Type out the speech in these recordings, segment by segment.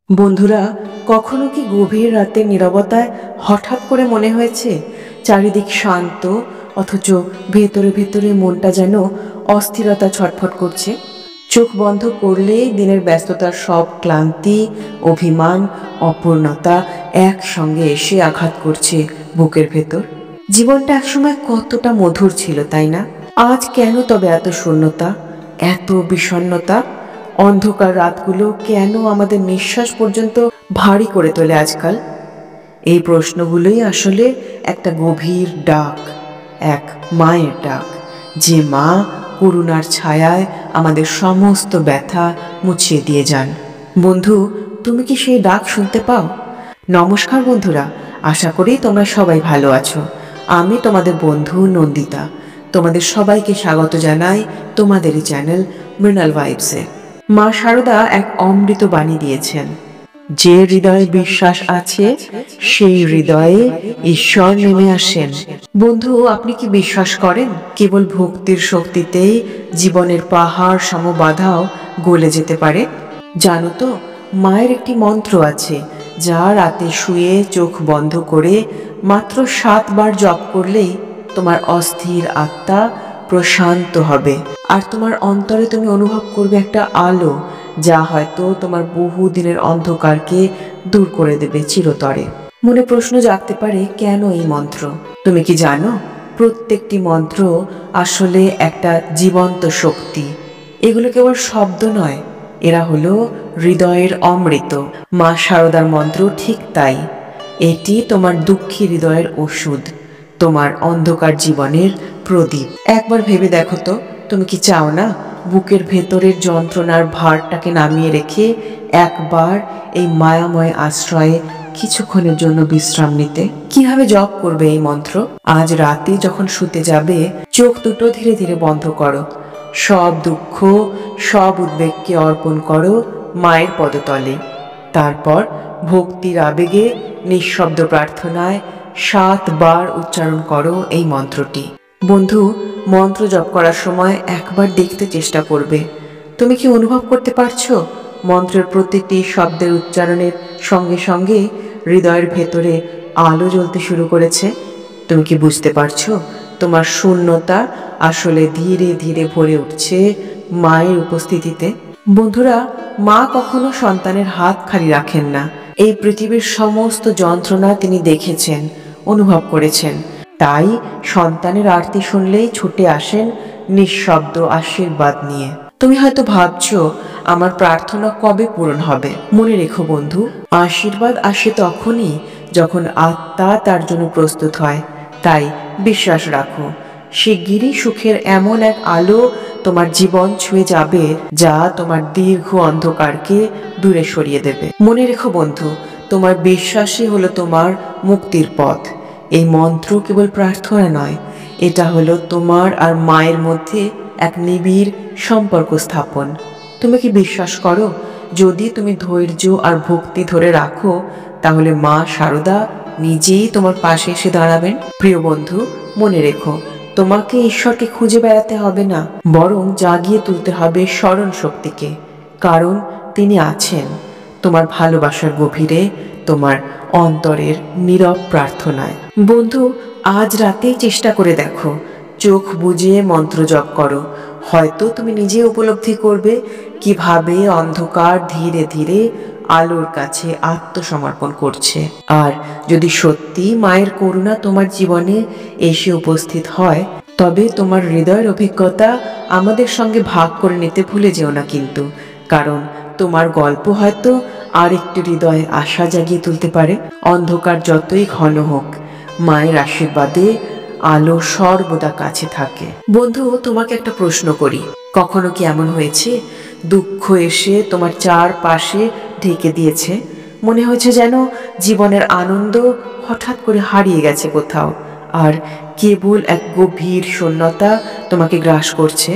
বন্ধুরা, কখনো কি গভীর রাতের নীরবতায় হঠাৎ করে মনে হয়েছে চারিদিক শান্ত, অথচ ভেতরে ভেতরে মনটা যেন অস্থিরতা ছটফট করছে? চোখ বন্ধ করলেই দিনের ব্যস্ততার সব ক্লান্তি, অভিমান, অপূর্ণতা একসঙ্গে এসে আঘাত করছে বুকের ভেতর। জীবনটা একসময় কতটা মধুর ছিল, তাই না? আজ কেন তবে এত শূন্যতা, এত বিষণ্ণতা? অন্ধকার রাতগুলো কেন আমাদের নিঃশ্বাস পর্যন্ত ভারী করে তোলে আজকাল? এই প্রশ্নগুলোই আসলে একটা গভীর ডাক, এক মায়ের ডাক, যে মা করুণার ছায়ায় আমাদের সমস্ত ব্যথা মুছিয়ে দিয়ে যান। বন্ধু, তুমি কি সেই ডাক শুনতে পাও? নমস্কার বন্ধুরা, আশা করি তোমরা সবাই ভালো আছো। আমি তোমাদের বন্ধু নন্দিতা, তোমাদের সবাইকে স্বাগত জানাই তোমাদেরই চ্যানেল মৃণাল ভাইবসে। মা শারদা এক অমৃত বাণী দিয়েছেন, যে হৃদয়ে বিশ্বাস আছে সেই হৃদয়ে ঈশ্বর নেমে আসেন। বন্ধু, আপনি কি বিশ্বাস করেন কেবল ভক্তির শক্তিতেই জীবনের পাহাড় সম বাধাও গলে যেতে পারে? জানো তো, মায়ের একটি মন্ত্র আছে, যা রাতে শুয়ে চোখ বন্ধ করে মাত্র 7 বার জপ করলেই তোমার অস্থির আত্মা প্রশান্ত হবে, আর তোমার অন্তরে তুমি অনুভব করবে একটা আলো, যা হয়তো তোমার বহু দিনের অন্ধকারকে দূর করে দেবে চিরতরে। মনে প্রশ্ন জাগতে পারে, কেন এই মন্ত্র? তুমি কি জানো, প্রত্যেকটি মন্ত্র আসলে একটা জীবন্ত শক্তি। এগুলো কেবল শব্দ নয়, এরা হলো হৃদয়ের অমৃত। মা শারদার মন্ত্র ঠিক তাই। এটি তোমার দুঃখী হৃদয়ের ওষুধ, তোমার অন্ধকার জীবনের প্রদীপ। একবার ভেবে দেখো তো, তুমি কি চাও না বুকের ভেতরের যন্ত্রণার ভারটাকে নামিয়ে রেখে একবার এই মায়াময় আশ্রয়ে কিছুক্ষণের জন্য বিশ্রাম নিতে? কিভাবে জপ করবে এই মন্ত্র? আজ রাতে যখন শুতে যাবে, চোখ দুটো ধীরে ধীরে বন্ধ করো। সব দুঃখ, সব উদ্বেগকে অর্পণ করো মায়ের পদতলে। তারপর ভক্তির আবেগে নিঃশব্দ প্রার্থনায় 7 বার উচ্চারণ করো এই মন্ত্রটি। বন্ধু, মন্ত্র জপ করার সময় একবার দেখতে চেষ্টা করবে, তুমি কি অনুভব করতে পারছো মন্ত্রের প্রতিটি শব্দের উচ্চারণের সঙ্গে সঙ্গে হৃদয়ের ভেতরে আলো জ্বলতে শুরু করেছে? তুমি কি বুঝতে পারছো তোমার শূন্যতা আসলে ধীরে ধীরে ভরে উঠছে মায়ের উপস্থিতিতে? বন্ধুরা, মা কখনো সন্তানের হাত খালি রাখেন না। এই পৃথিবীর সমস্ত যন্ত্রণা তিনি দেখেছেন, অনুভব করেছেন। তাই সন্তানের আরতি শুনলেই ছুটে আসেন নিঃশব্দ আশীর্বাদ নিয়ে। তুমি হয়তো ভাবছো, আমার প্রার্থনা কবে পূরণ হবে? মনে রেখো বন্ধু, আশীর্বাদ আসে তখনই যখন আত্মা তার জন্য প্রস্তুত হয়। তাই বিশ্বাস রাখো, শিগগিরই সুখের এমন এক আলো তোমার জীবন ছুঁয়ে যাবে, যা তোমার দীর্ঘ অন্ধকারকে দূরে সরিয়ে দেবে। মনে রেখো বন্ধু, তোমার বিশ্বাসই হলো তোমার মুক্তির পথ। এই মন্ত্র কেবল প্রার্থনা নয়, এটা হলো তোমার আর মায়ের মধ্যে এক নিবিড় সম্পর্ক স্থাপন। তুমি কি বিশ্বাস করো, যদি তুমি ধৈর্য আর ভক্তি ধরে রাখো, তাহলে মা শারদা নিজেই তোমার পাশে এসে দাঁড়াবেন? প্রিয় বন্ধু, মনে রেখো, তোমাকে ঈশ্বরকে খুঁজে বেড়াতে হবে না, বরং জাগিয়ে তুলতে হবে স্মরণ শক্তিকে। কারণ তিনি আছেন তোমার ভালোবাসার গভীরে, তোমার অন্তরের নীরব প্রার্থনায়। বন্ধু, আজ রাতেই চেষ্টা করে দেখো, চোখ বুজে মন্ত্র জপ করো। হয়তো তুমি নিজে উপলব্ধি করবে কিভাবে অন্ধকার ধীরে ধীরে আলোর কাছে আত্মসমর্পণ করছে। আর যদি সত্যি মায়ের করুণা তোমার জীবনে এসে উপস্থিত হয়, তবে তোমার হৃদয়ের অভিজ্ঞতা আমাদের সঙ্গে ভাগ করে নিতে ভুলে যেও না কিন্তু। কারণ তোমার গল্প হয়তো আরেকটি হৃদয়ে আশা জাগিয়ে তুলতে পারে। অন্ধকার যতই ঘন হোক, মায়ের আশীর্বাদে আলো সর্বদা কাছে থাকে। বন্ধু, তোমাকে একটা প্রশ্ন করি, কখনো কি এমন হয়েছে দুঃখ এসে তোমার চারপাশে ঢেকে দিয়েছে? মনে হয়েছে যেন জীবনের আনন্দ হঠাৎ করে হারিয়ে গেছে কোথাও, আর কেবল এক গভীর শূন্যতা তোমাকে গ্রাস করছে।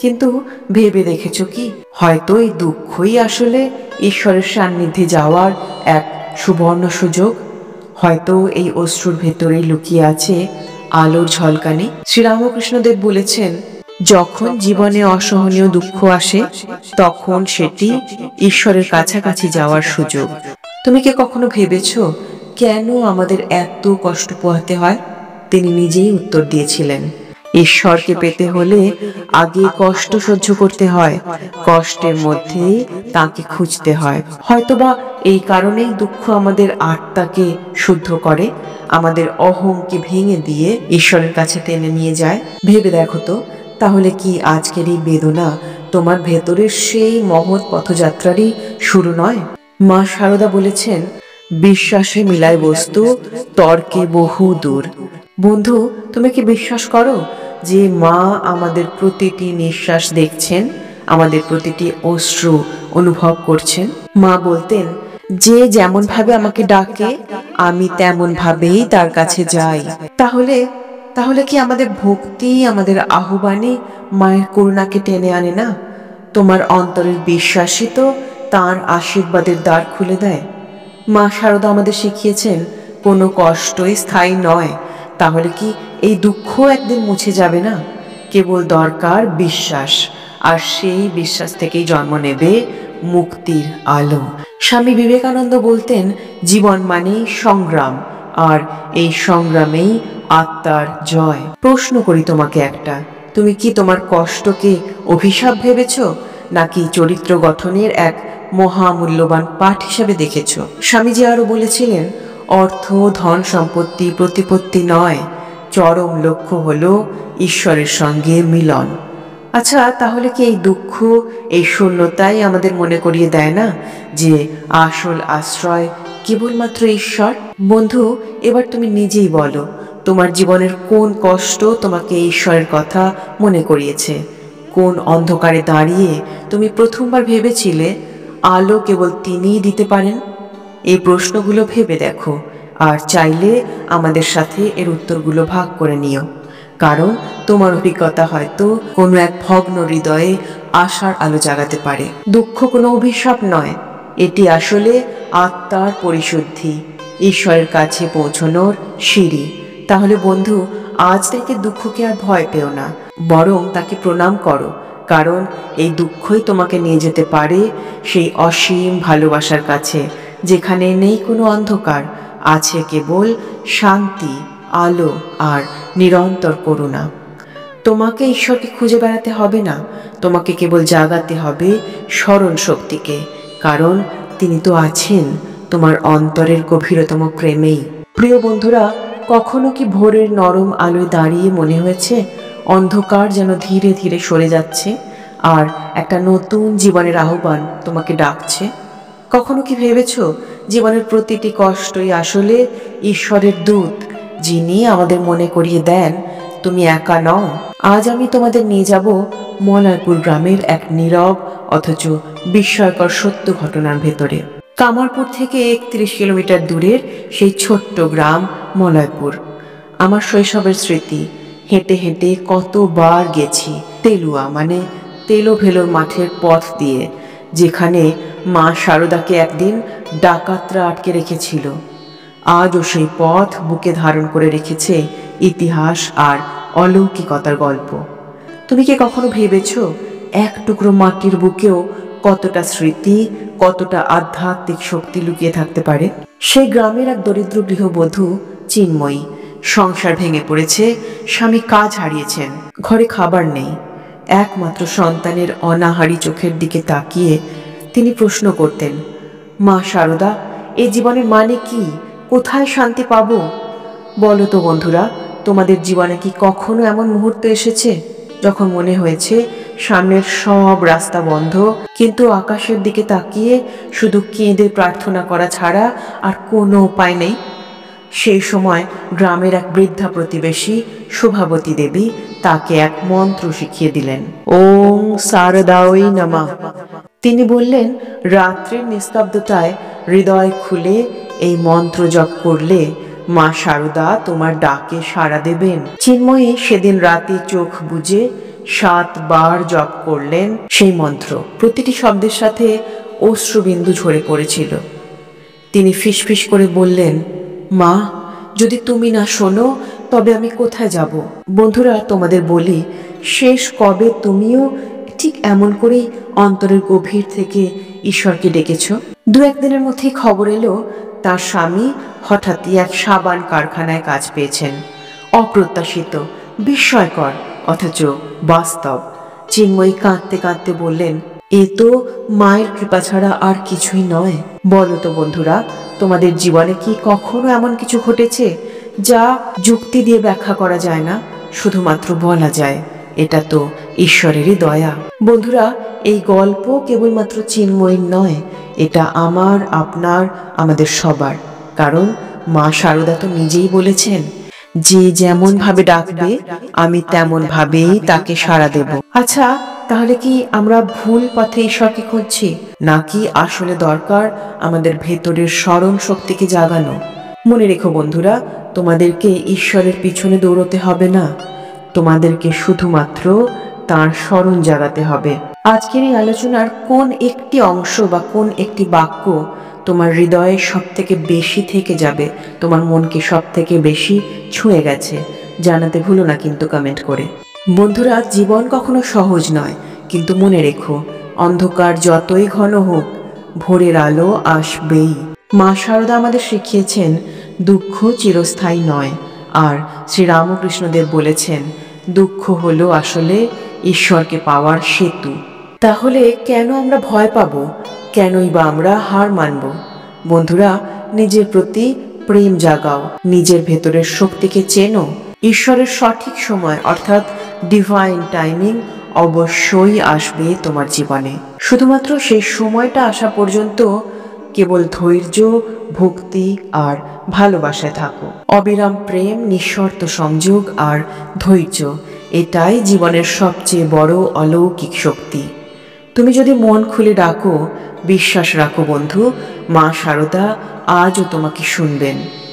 কিন্তু ভেবে দেখেছো কি, হয়তো এই দুঃখই আসলে ঈশ্বরের সান্নিধ্যে যাওয়ার এক সুবর্ণ সুযোগ। হয়তো এই অশ্রুর ভেতরেই লুকিয়ে আছে আলোর ঝলকানি। শ্রীরামকৃষ্ণদেব বলেছেন, যখন জীবনে অসহনীয় দুঃখ আসে, তখন সেটি ঈশ্বরের কাছাকাছি যাওয়ার সুযোগ। তুমি কি কখনো ভেবেছো কেন আমাদের এত কষ্ট পোহাতে হয়? তিনি নিজেই উত্তর দিয়েছিলেন, ঈশ্বরকে পেতে হলে আগে কষ্ট সহ্য করতে হয়, কষ্টের মধ্যেই তাকে খুঁজতে হয়। হয়তোবা এই কারণেই দুঃখ আমাদের আত্মাকে শুদ্ধ করে, আমাদের অহংকে ভেঙে দিয়ে ঈশ্বরের কাছে টেনে নিয়ে যায়। ভেবে দেখো তো, তাহলে কি আজকের এই বেদনা তোমার ভেতরের সেই মহৎ পথযাত্রারই শুরু নয়? মা শারদা বলেছেন, বিশ্বাসে মিলায় বস্তু, তর্কে বহু দূর। বন্ধু, তুমি কি বিশ্বাস করো যে মা আমাদের প্রতিটি নিঃশ্বাস দেখছেন, আমাদের প্রতিটি অশ্রু অনুভব করছেন? মা বলতেন, যে যেমন ভাবে আমাকে ডাকে আমি তেমন ভাবেই তার কাছে যাই। তাহলে তাহলে কি আমাদের ভক্তি, আমাদের আহ্বানে মায়ের করুণাকে টেনে আনে না? তোমার অন্তরের বিশ্বাসই তো তার আশীর্বাদের দ্বার খুলে দেয়। মা শারদা আমাদের শিখিয়েছেন, কোনো কষ্টই স্থায়ী নয়। তাহলে কি এই দুঃখ একদিন মুছে যাবে না? কেবল দরকার বিশ্বাস, আর সেই বিশ্বাস থেকেই জন্ম নেবে মুক্তির আলো। স্বামী বিবেকানন্দ বলতেন, জীবন মানেই সংগ্রাম, আর এই সংগ্রামেই আত্মার জয়। প্রশ্ন করি তোমাকে একটা, তুমি কি তোমার কষ্টকে অভিশাপ ভেবেছ, নাকি চরিত্র গঠনের এক মহামূল্যবান পাঠ হিসেবে দেখেছ? স্বামীজি আরো বলেছিলেন, অর্থ, ধন সম্পত্তি প্রতিপত্তি নয়, চরম লক্ষ্য হলো ঈশ্বরের সঙ্গে মিলন। আচ্ছা, তাহলে কি এই দুঃখ, এই শূন্যতাই আমাদের মনে করিয়ে দেয় না যে আসল আশ্রয় কেবলমাত্র ঈশ্বর? বন্ধু, এবার তুমি নিজেই বলো, তোমার জীবনের কোন কষ্ট তোমাকে ঈশ্বরের কথা মনে করিয়েছে? কোন অন্ধকারে দাঁড়িয়ে তুমি প্রথমবার ভেবেছিলে আলো কেবল তিনিই দিতে পারেন? এই প্রশ্নগুলো ভেবে দেখো, আর চাইলে আমাদের সাথে এর উত্তরগুলো ভাগ করে নিও। কারণ তোমার অভিজ্ঞতা হয়তো কোনো এক ভগ্ন হৃদয়ে আশার আলো জাগাতে পারে। দুঃখ কোনো অভিশাপ নয়, এটি আসলে আত্মার পরিশুদ্ধি, ঈশ্বরের কাছে পৌঁছানোর সিঁড়ি। তাহলে বন্ধু, আজ থেকে দুঃখকে আর ভয় পেও না, বরং তাকে প্রণাম করো। কারণ এই দুঃখই তোমাকে নিয়ে যেতে পারে সেই অসীম ভালোবাসার কাছে, যেখানে নেই কোনো অন্ধকার, আছে কেবল শান্তি, আলো আর নিরন্তর করুণা। তোমাকে ঈশ্বরকে খুঁজে বেড়াতে হবে না, তোমাকে কেবল জাগাতে হবে স্মরণ শক্তিকে, কারণ তিনি তো আছেন তোমার অন্তরের গভীরতম প্রেমেই। প্রিয় বন্ধুরা, কখনো কি ভোরের নরম আলোয় দাঁড়িয়ে মনে হয়েছে অন্ধকার যেন ধীরে ধীরে সরে যাচ্ছে, আর একটা নতুন জীবনের আহ্বান তোমাকে ডাকছে? কখনো কি ভেবেছো জীবনের প্রতিটি কষ্টই আসলে ঈশ্বরের দূত, যিনি আমাদের মনে করিয়ে দেন তুমি একা নও? আজ আমি তোমাদের নিয়ে যাব মলয়পুর গ্রামের এক নীরব অথচ বিস্ময়কর সত্য ঘটনার ভেতরে। কামারপুর থেকে 31 কিলোমিটার দূরের সেই ছোট্ট গ্রাম মলয়পুর। আমার শৈশবের স্মৃতি। হেঁটে হেঁটে কতবার গেছি তেলুয়া মানে তেলো ভেলোর মাঠের পথ দিয়ে, যেখানে মা শারদাকে একদিন ডাকাতরা আটকে রেখেছিল। আজও সেই পথ বুকে ধারণ করে রেখেছে ইতিহাস আর অলৌকিকতার গল্প। তুমি কি কখনো ভেবেছো এক টুকরো মাটির বুকেও কতটা স্মৃতি, কতটা আধ্যাত্মিক শক্তি লুকিয়ে থাকতে পারে? সেই গ্রামের এক দরিদ্র গৃহবধূ চিন্ময়ী। সংসার ভেঙে পড়েছে, স্বামী কাজ হারিয়েছেন, ঘরে খাবার নেই। একমাত্র সন্তানের অনাহারী চোখের দিকে তাকিয়ে তিনি প্রশ্ন করতেন, মা শারদা, এই জীবনের মানে কি? কোথায় শান্তি পাবো? বলো তো বন্ধুরা, তোমাদের জীবনে কি কখনো এমন মুহূর্ত এসেছে যখন মনে হয়েছে সামনের সব রাস্তা বন্ধ, কিন্তু আকাশের দিকে তাকিয়ে শুধু কেঁদে প্রার্থনা করা ছাড়া আর কোনো উপায় নেই? সেই সময় গ্রামের এক বৃদ্ধা প্রতিবেশী শোভাবতী দেবী তাকে এক মন্ত্র শিখিয়ে দিলেন, ওং শারদাই নমঃ। তিনি বললেন, রাত্রের নিস্তব্ধতায় হৃদয় খুলে এই মন্ত্র জপ করলে মা শারদা তোমার ডাকে সাড়া দেবেন। চিন্ময়ী সেদিন রাতে চোখ বুজে 7 বার জপ করলেন সেই মন্ত্র। প্রতিটি শব্দের সাথে অশ্রুবিন্দু ঝরে পড়েছিল। তিনি ফিসফিস করে বললেন, মা, যদি তুমি না শোনো তবে আমি কোথায় যাব? বন্ধুরা, তোমাদের বলি, শেষ কবে তুমিও ঠিক এমন করেই অন্তরের গভীর থেকে ঈশ্বরকে ডেকেছ? দু একদিনের মধ্যেই খবর এলো তার স্বামী হঠাৎই এক সাবান কারখানায় কাজ পেয়েছেন। অপ্রত্যাশিত, বিস্ময়কর, অথচ বাস্তব। চিন্ময়ী কাঁদতে কাঁদতে বললেন, এ তো মায়ের কৃপা ছাড়া আর কিছুই নয়। বলো তো বন্ধুরা, তোমাদের জীবনে কি কখনো এমন কিছু ঘটেছে যা যুক্তি দিয়ে ব্যাখ্যা করা যায় না, শুধুমাত্র বলা যায় এটা তো ঈশ্বরেরই দয়া? বন্ধুরা, এই গল্প কেবলমাত্র চিন্ময়ীর নয়, এটা আমার, আপনার, আমাদের সবার। কারণ মা শারদা তো নিজেই বলেছেন, যে যেমন ভাবে ডাকবে আমি তেমন ভাবেই তাকে সাড়া দেব। আচ্ছা, তাহলে কি আমরা ভুল পথে ঈশ্বরকে খুঁজছি, নাকি আসলে দরকার আমাদের ভেতরের স্মরণ শক্তিকে জাগানো? মনে রেখো বন্ধুরা, তোমাদেরকে ঈশ্বরের পিছনে দৌড়তে হবে না, তোমাদেরকে শুধুমাত্র তার স্মরণ জাগাতে হবে। আজকের এই আলোচনার কোন একটি অংশ বা কোন একটি বাক্য তোমার হৃদয়ে সব থেকে বেশি থেকে যাবে, তোমার মনকে সব থেকে বেশি ছুঁয়ে গেছে, জানাতে ভুলো না কিন্তু কমেন্ট করে। বন্ধুরা, জীবন কখনো সহজ নয়, কিন্তু মনে রেখো, অন্ধকার যতই ঘন হোক, ভোরের আলো আসবেই। মা শারদা আমাদের শিখিয়েছেন দুঃখ চিরস্থায়ী নয়, আর শ্রীরামকৃষ্ণদেব বলেছেন দুঃখ হলো আসলে ঈশ্বরকে পাওয়ার সেতু। তাহলে কেন আমরা ভয় পাবো? কেনই বা আমরা হার মানব? বন্ধুরা, নিজের প্রতি প্রেম জাগাও, নিজের ভেতরের শক্তিকে চেনো। ঈশ্বরের সঠিক সময় অর্থাৎ ডিভাইন টাইমিং অবশ্যই আসবে তোমার জীবনে। শুধুমাত্র সেই সময়টা আসা পর্যন্ত কেবল ধৈর্য, ভক্তি আর ভালোবাসায় থাকো। অবিরাম প্রেম, নিঃশর্ত সংযোগ আর ধৈর্য, এটাই জীবনের সবচেয়ে বড় অলৌকিক শক্তি। তুমি যদি মন খুলে ডাকো, বিশ্বাস রাখো বন্ধু, মা শারদা আজও তোমাকে শুনবেন।